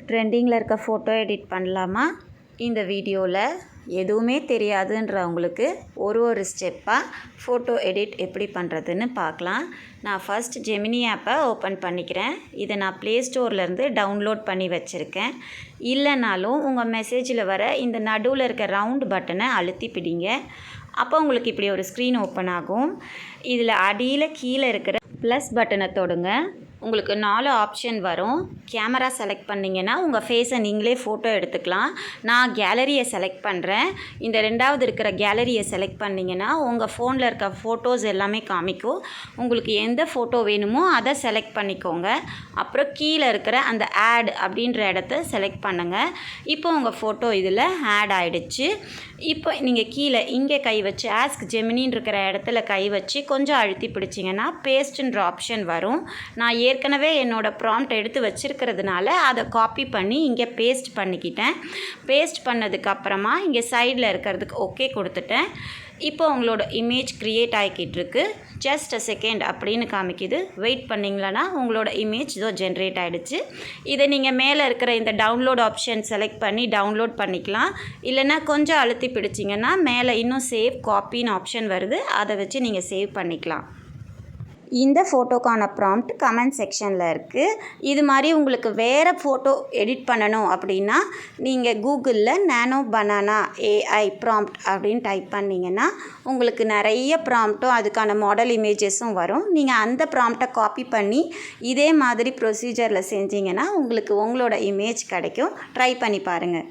ட்ரெண்டிங்கில் இருக்க photo edit பண்ணலாமா? இந்த வீடியோவில் எதுவுமே தெரியாதுன்றவங்களுக்கு ஒரு ஸ்டெப்பாக ஃபோட்டோ எடிட் எப்படி பண்ணுறதுன்னு பார்க்கலாம். நான் ஃபர்ஸ்ட் ஜெமினி ஆப்பை ஓப்பன் பண்ணிக்கிறேன். இதை நான் ப்ளே ஸ்டோர்லேருந்து டவுன்லோட் பண்ணி வச்சுருக்கேன். இல்லைனாலும் உங்கள் மெசேஜில் வர இந்த நடுவில் இருக்க ரவுண்ட் பட்டனை அழுத்தி பிடிங்க. அப்போ உங்களுக்கு இப்படி ஒரு ஸ்க்ரீன் ஓப்பன் ஆகும். இதில் அடியில் கீழே இருக்கிற ப்ளஸ் பட்டனை தொடுங்க. உங்களுக்கு 4 ஆப்ஷன் வரும். கேமரா செலக்ட் பண்ணிங்கன்னா உங்கள் ஃபேஸை நீங்களே ஃபோட்டோ எடுத்துக்கலாம். நான் கேலரியை செலக்ட் பண்ணுறேன். இந்த 2வது இருக்கிற கேலரியை செலக்ட் பண்ணிங்கன்னா உங்கள் ஃபோனில் இருக்க ஃபோட்டோஸ் எல்லாமே காமிக்கும். உங்களுக்கு எந்த ஃபோட்டோ வேணுமோ அதை செலக்ட் பண்ணிக்கோங்க. அப்புறம் கீழே இருக்கிற அந்த ஆட் அப்படின்ற இடத்த செலக்ட் பண்ணுங்கள். இப்போ உங்கள் ஃபோட்டோ இதில் ஆட் ஆகிடுச்சு. இப்போ நீங்கள் கீழே இங்கே கை வச்சு ஆஸ்க் ஜெமினின்னு இருக்கிற இடத்துல கை வச்சு கொஞ்சம் அழுத்தி பிடிச்சிங்கன்னா பேஸ்ட்டுன்ற ஆப்ஷன் வரும். நான் ஏற்கனவே என்னோடய ப்ராம்ப்ட் எடுத்து வச்சுருக்கிறதுனால அதை காப்பி பண்ணி இங்கே பேஸ்ட் பண்ணிக்கிட்டேன். பேஸ்ட் பண்ணதுக்கப்புறமா இங்கே சைடில் இருக்கிறதுக்கு ஓகே கொடுத்துட்டேன். இப்போ உங்களோட இமேஜ் க்ரியேட் ஆகிக்கிட்டுருக்கு. ஜஸ்ட் செகண்ட் அப்படின்னு காமிக்குது. வெயிட் பண்ணிங்களன்னா உங்களோட இமேஜ் இதோ ஜென்ரேட் ஆகிடுச்சு. இதை நீங்கள் மேலே இருக்கிற இந்த டவுன்லோட் ஆப்ஷன் செலக்ட் பண்ணி டவுன்லோட் பண்ணிக்கலாம். இல்லைனா கொஞ்சம் அழுத்தி பிடிச்சிங்கன்னா மேலே இன்னும் சேவ் காப்பின்னு ஆப்ஷன் வருது. அதை வச்சு நீங்கள் சேவ் பண்ணிக்கலாம். இந்த ஃபோட்டோக்கான ப்ராம்ப்ட் கமெண்ட் செக்ஷனில் இருக்குது. இது மாதிரி உங்களுக்கு வேறு ஃபோட்டோ எடிட் பண்ணணும் அப்படின்னா நீங்கள் கூகுளில் நானோ பனானா AI ப்ராம்ப்ட் அப்படின்னு டைப் பண்ணிங்கன்னா உங்களுக்கு நிறைய ப்ராம்ப்ட்டும் அதுக்கான மாடல் இமேஜஸும் வரும். நீங்கள் அந்த ப்ராம்ப்டை காப்பி பண்ணி இதே மாதிரி ப்ரொசீஜரில் செஞ்சீங்கன்னா உங்களுக்கு உங்களோட இமேஜ் கிடைக்கும். ட்ரை பண்ணி பாருங்கள்.